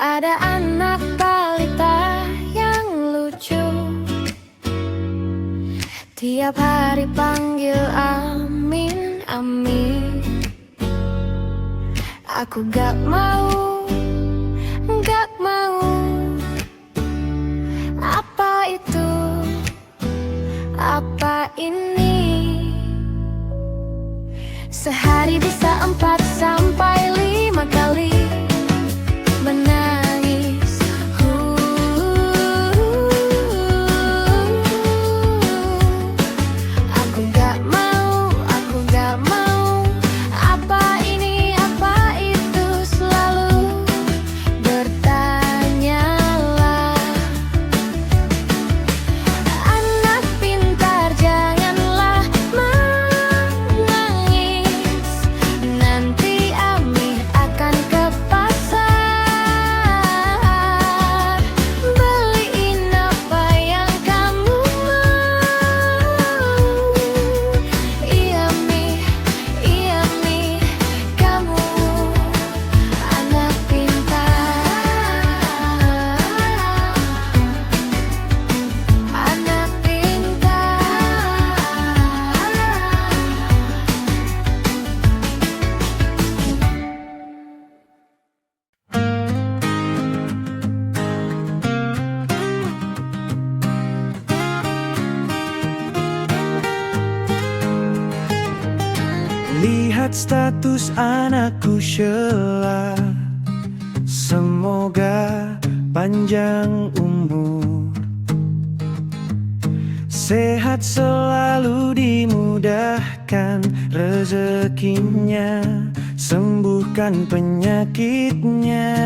Ada anak balita yang lucu, tiap hari panggil Amin, Amin. Aku gak mau, gak mau. Apa itu? Apa ini? Sehari bisa 4 sampai 5 kali menangis. Aku gak mau, aku gak mau. Apa ini, apa itu? Selalu bertanyalah. Anak pintar, janganlah menangis. Nanti Ami akan ke pasar, beliin apa yang kamu mau. Iya Mi, kamu anak pintar, anak Lihat status anakku Sheila, semoga panjang umur, sehat selalu, dimudahkan rezekinya, sembuhkan penyakitnya.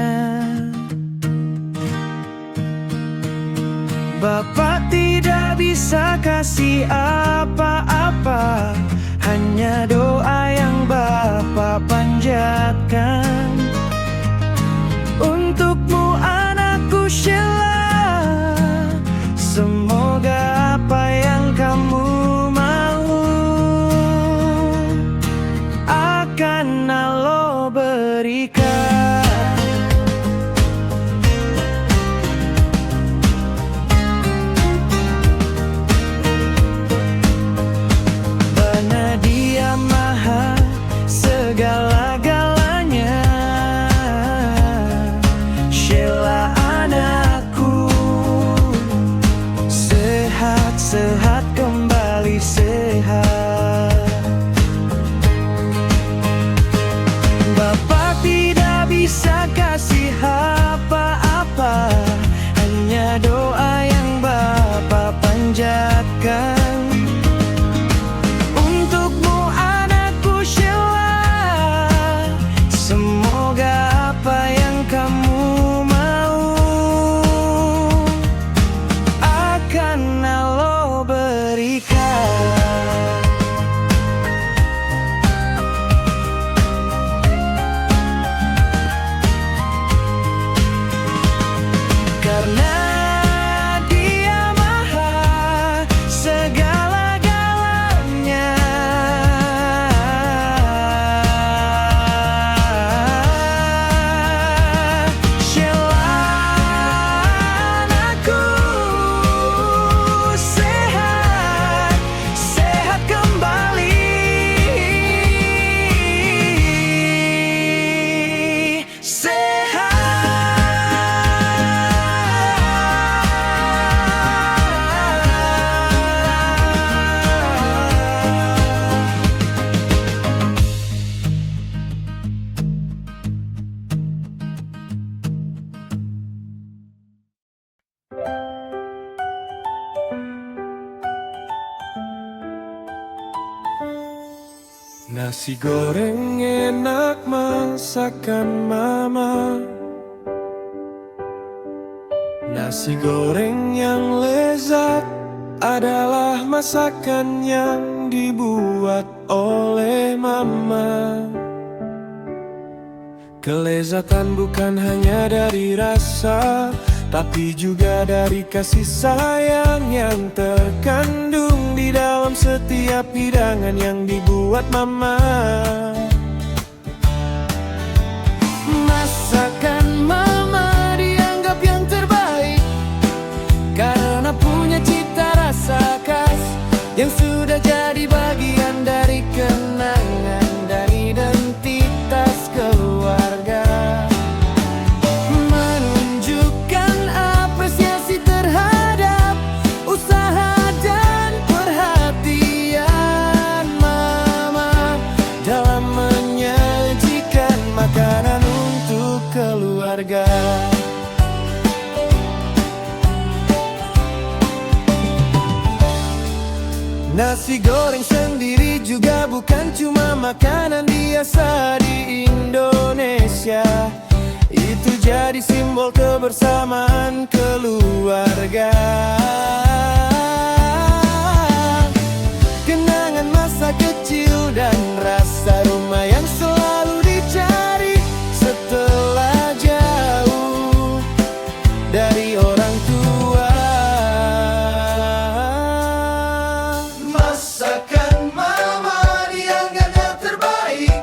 Bapak tidak bisa kasih apa-apa, hanya doa yang Bapak panjatkan. Untukmu anakku Sheila, semoga apa yang kamu mau akan Allah berikan. Segala-galanya, Sheila anakku, sehat-sehat kembali sehat. Bapak tidak bisa kasih apa-apa, hanya doa yang Bapak panjatkan. Karena Dia Maha segala-galanya, Sheila anakku, sehat, sehat kembali, sehat. Nasi goreng enak masakan mama, nasi goreng yang lezat adalah masakan yang dibuat oleh mama. Kelezatan bukan hanya dari rasa, tapi juga dari kasih sayang yang terkandung di dalam setiap hidangan yang dibuat mama. Masakan mama keluarga. Nasi goreng sendiri juga bukan cuma makanan biasa di Indonesia. Itu jadi simbol kebersamaan keluarga. Kenangan masa kecil dan rasa rumah yang selalu dicari setelah jauh dari orang tua. Masakan mama dianggap yang terbaik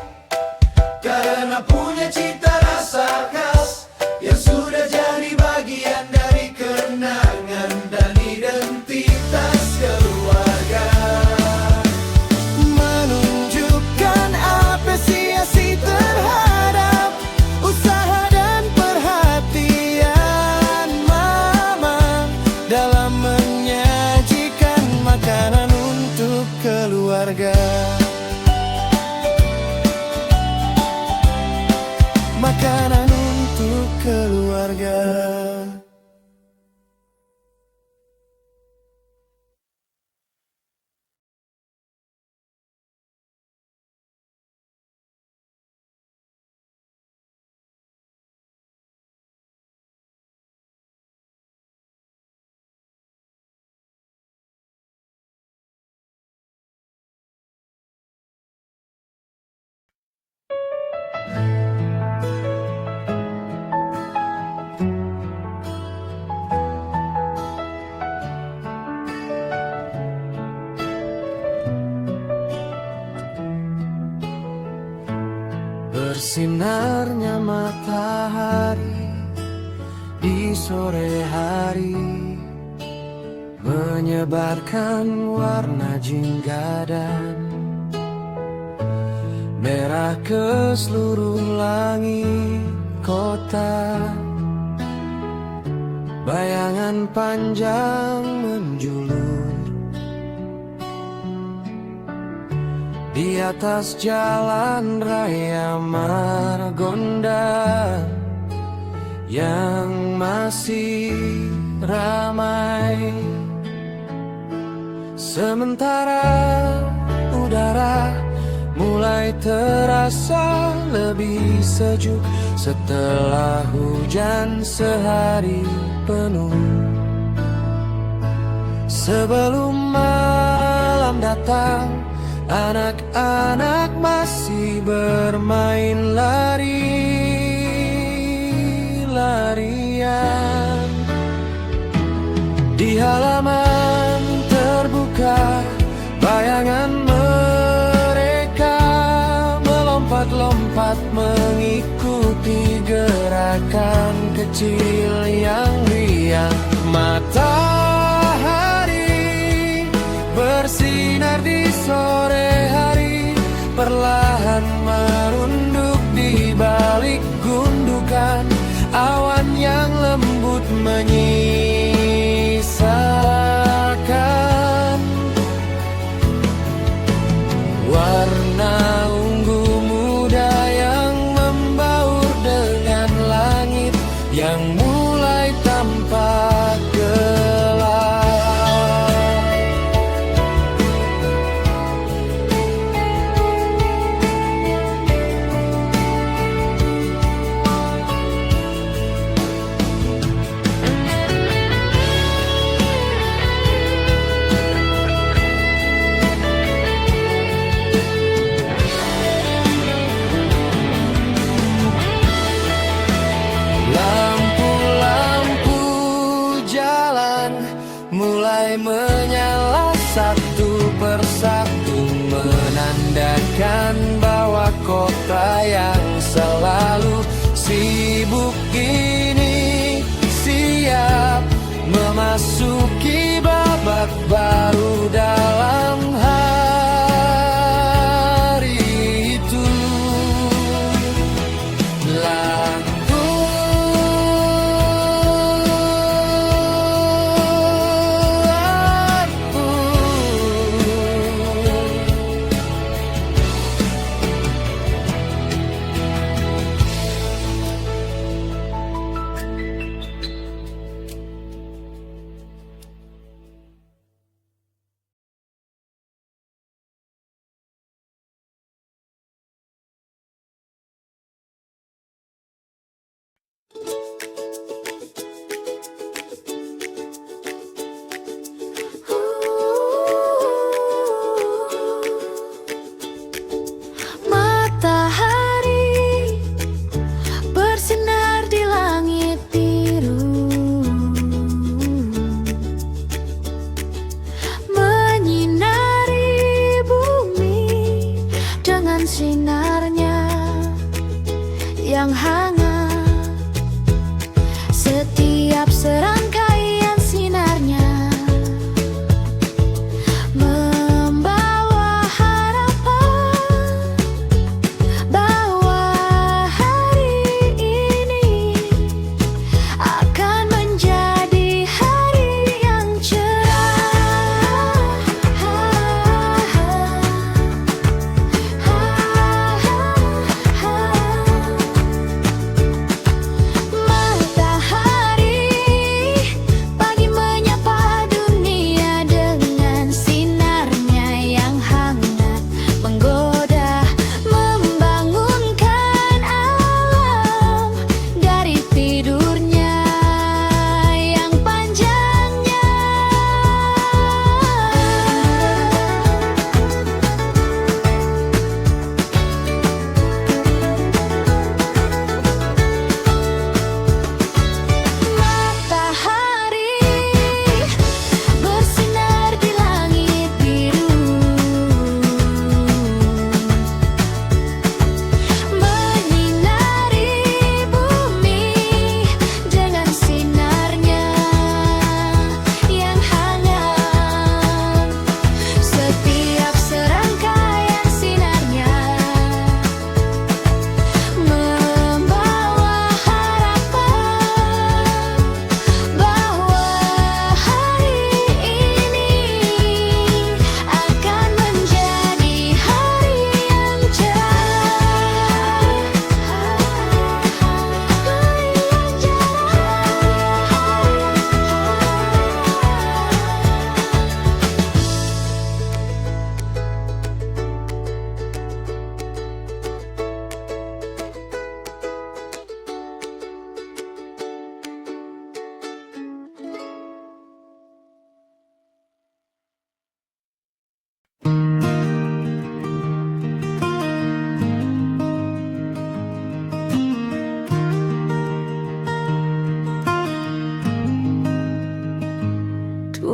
karena punya cita rasa khas yang sudah jadi bagian dari kenangan dan identitas keluarga. Menunjukkan apresiasi terhadap usaha dan perhatian mama dalam menyajikan makanan untuk keluarga. Makanan untuk keluarga. Bersinarnya matahari di sore hari menyebarkan warna jingga dan merah ke seluruh langit kota. Bayangan panjang menjulur di atas jalan raya Margonda yang masih ramai. Sementara udara mulai terasa lebih sejuk setelah hujan sehari penuh. Sebelum malam datang, anak-anak masih bermain lari-larian di halaman terbuka. Bayangan mereka melompat-lompat mengikuti gerakan kecil yang riang. Matahari bersinar di sore hari, perlahan merunduk di balik gundukan awan yang lembut menyisakan warna ungu muda yang membaur dengan langit yang mulai tampak gelap. Mulai menyala satu persatu, menandakan bahwa kota yang selalu sibuk ini siap memasuki babak baru dalam hari itu.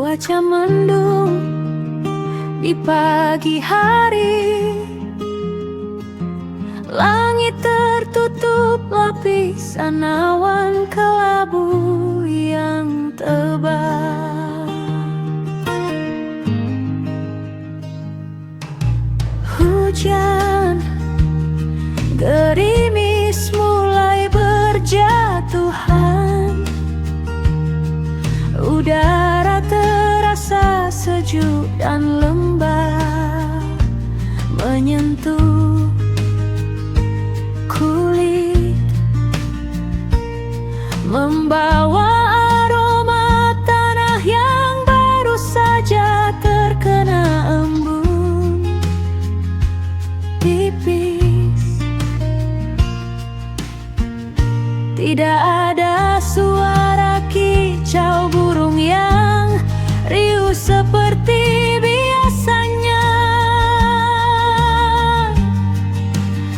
Cuaca mendung di pagi hari, langit tertutup lapisan awan kelabu yang tebal. Hujan gerimis mulai berjatuhan, udara terasa sejuk dan lembab menyentuh kulit, membawa aroma tanah yang baru saja terkena embun tipis. Tidak ada suara kicau burung yang riuh seperti biasanya,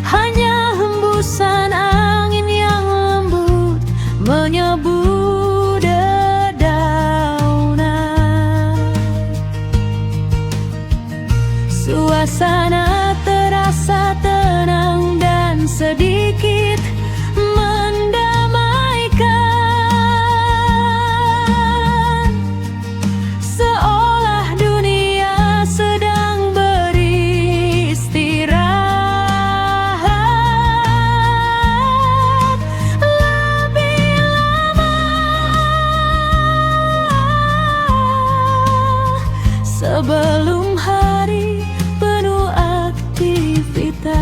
hanya hembusan angin yang lembut menyebuh dedaunan. Suasana terasa tenang dan sedikit mendamaikan, seolah dunia sedang beristirahat lebih lama sebelum hari penuh aktivitas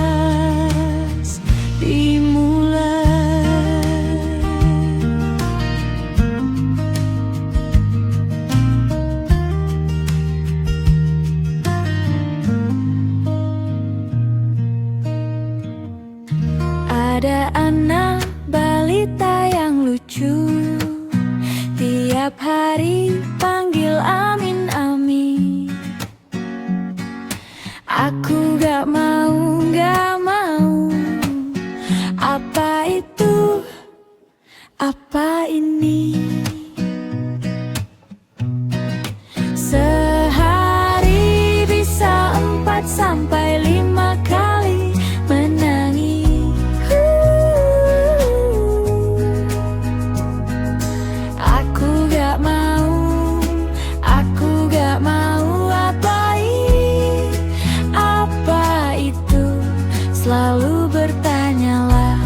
dimulai. Ada anak balita yang lucu, tiap hari panggil Amin Amin. Aku gak mau, apa itu, apa ini? Sehari bisa 4 sampai 5 kali menangis. Aku gak mau, apa itu? Selalu bertanyalah.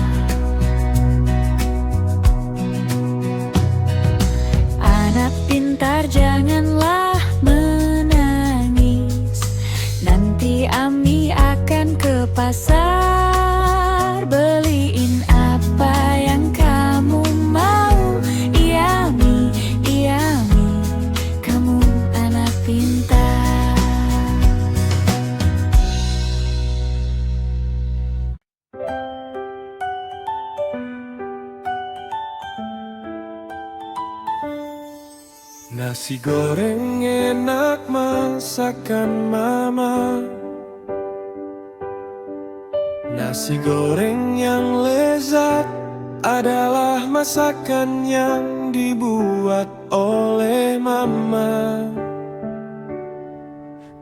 Anak pintar janganlah menangis, nanti Ami akan ke pasar beliin apa yang kamu mau. Iya Mi, kamu anak pintar. Nasi goreng enak masakan mama, nasi goreng yang lezat adalah masakan yang dibuat oleh mama.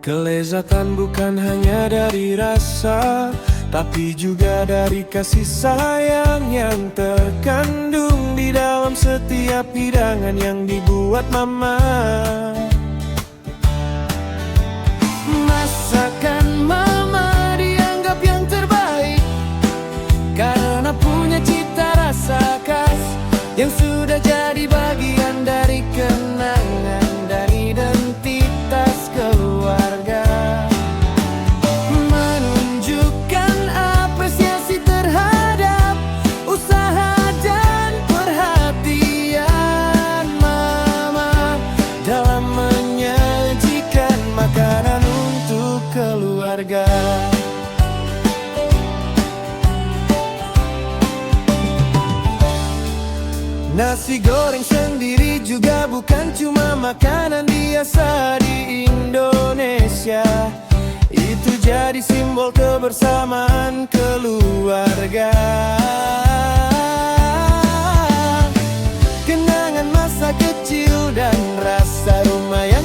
Kelezatan bukan hanya dari rasa, tapi juga dari kasih sayang yang terkandung di dalam setiap hidangan yang dibuat mama. Masakan mama dianggap yang terbaik karena punya cita rasa khas yang sudah jadi bagian dari kenangan dan identitas keluarga. Menunjukkan apresiasi terhadap usaha dan perhatian mama dalam menyajikan makanan untuk keluarga. Nasi goreng sendiri juga bukan cuma makanan biasa di Indonesia. Itu jadi simbol kebersamaan keluarga. Kenangan masa kecil dan rasa rumah yang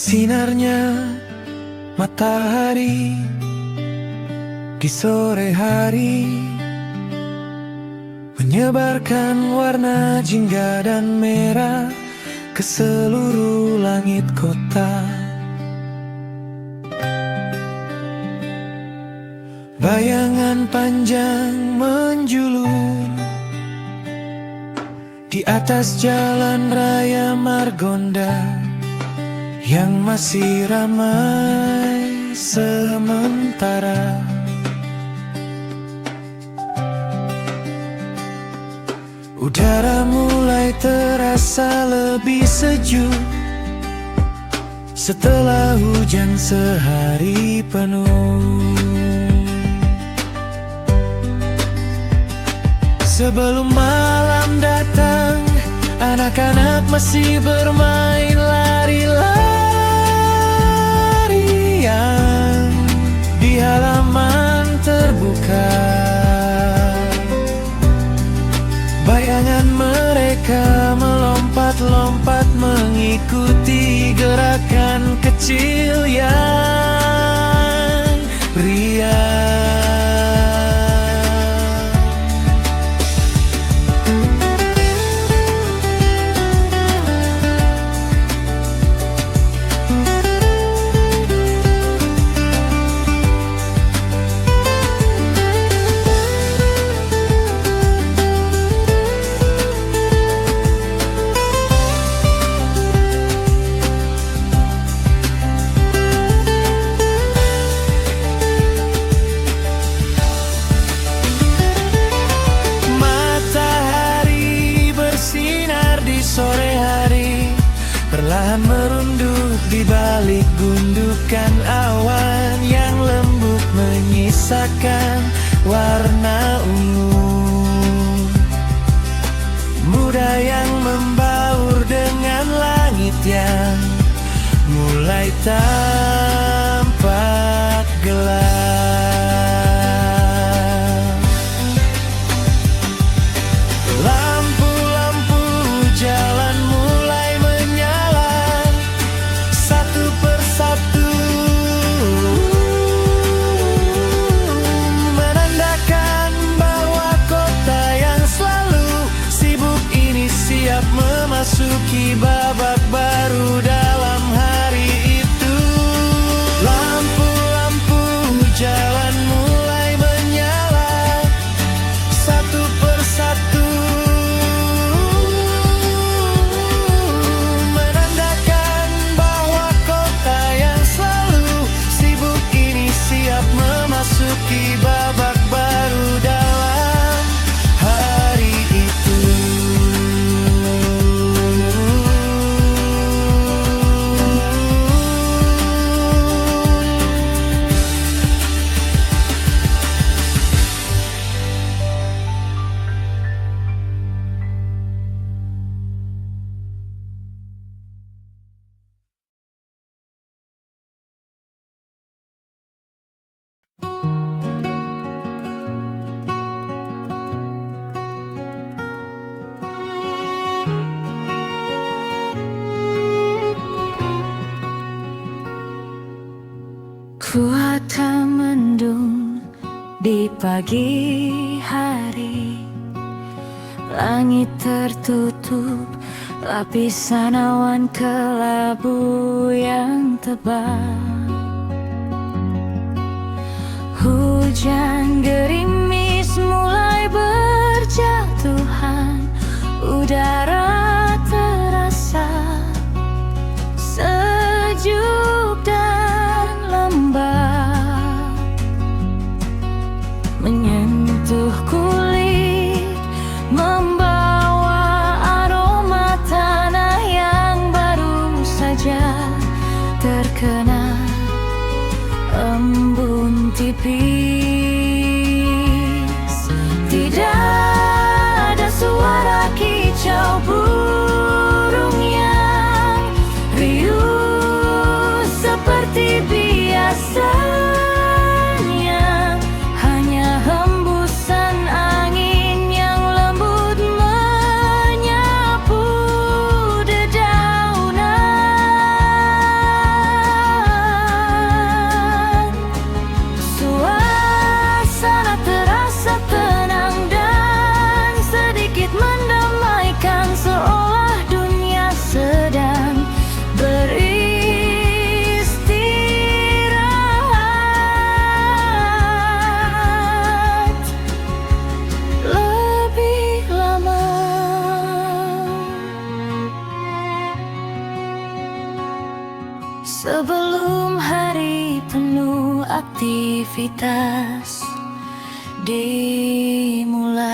Sinarnya matahari di sore hari menyebarkan warna jingga dan merah ke seluruh langit kota. Bayangan panjang menjulur di atas jalan raya Margonda yang masih ramai sementara. Udara mulai terasa lebih sejuk setelah hujan sehari penuh. Sebelum malam datang, anak-anak masih bermain lari-larian di halaman terbuka. Bayangan mereka melompat-lompat mengikuti gerakan kecil yang riang. Perlahan merunduk di balik gundukan awan yang lembut menyisakan warna ungu muda yang membaur dengan langit yang mulai tampak gelap. Lampu-lampu jalan mulai menyala satu persatu, menandakan bahwa kota yang selalu sibuk ini siap memasuki babak baru dalam hari itu. Lampu-lampu jalan mulai menyala satu persatu, menandakan bahwa kota yang selalu sibuk ini siap memasuki babak baru dalam hari itu. Cuaca mendung di pagi hari, langit tertutup lapisan awan kelabu yang tebal. Hujan gerimis mulai berjatuhan, udara terasa sejuk dan lembab, menyentuh kulit, membawa aroma tanah yang baru saja terkena embun tipis. Tidak ada suara kicau burung yang riuh seperti biasanya, hanya hembusan angin yang lembut menyapu dedaunan. aktivitas dimulai.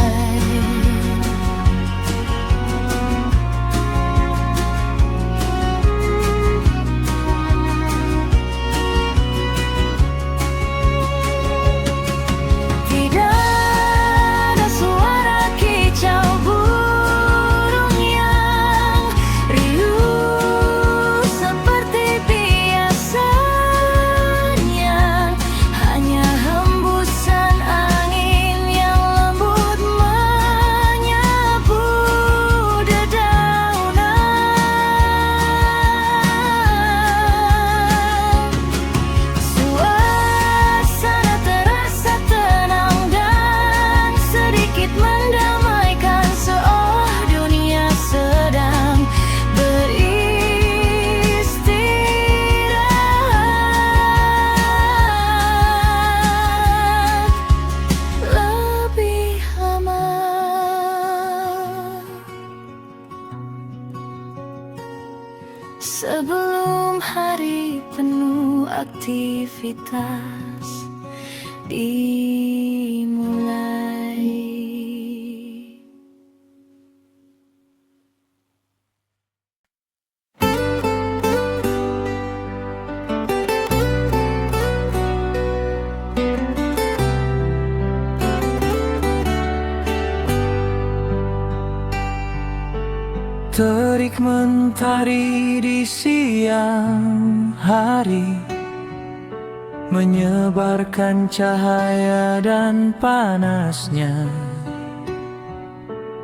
Sebelum hari penuh aktivitas dimulai. Terik mentari di siang hari, menyebarkan cahaya dan panasnya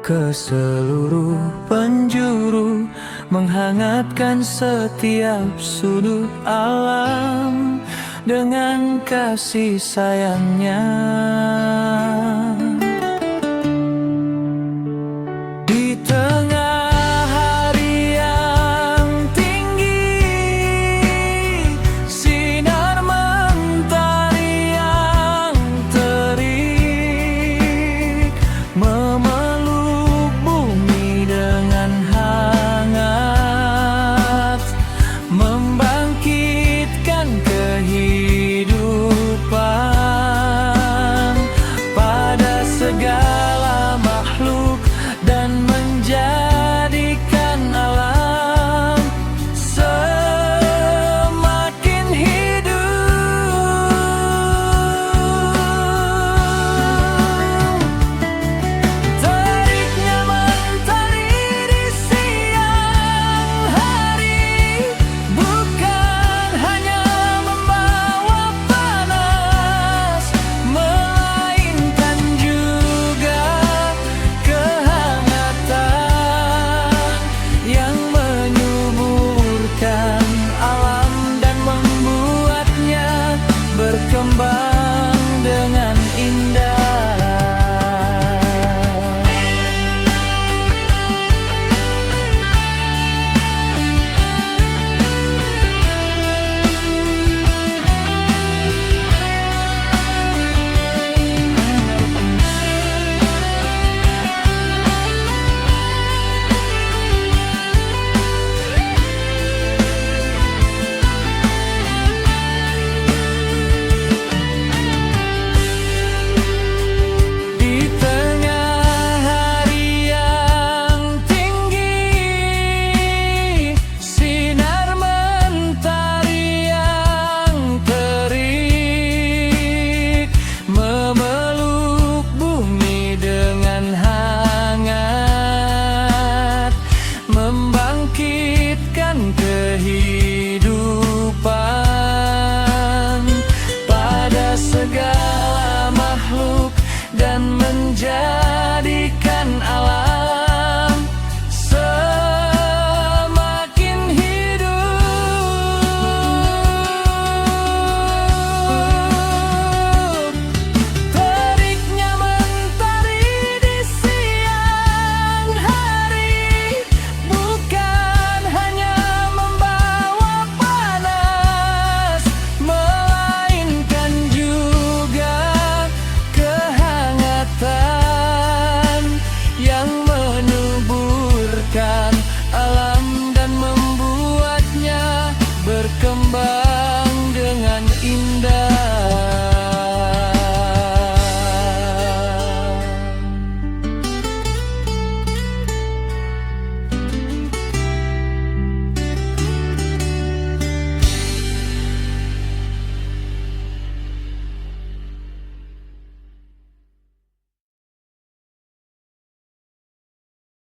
ke seluruh penjuru, menghangatkan setiap sudut alam dengan kasih sayangnya.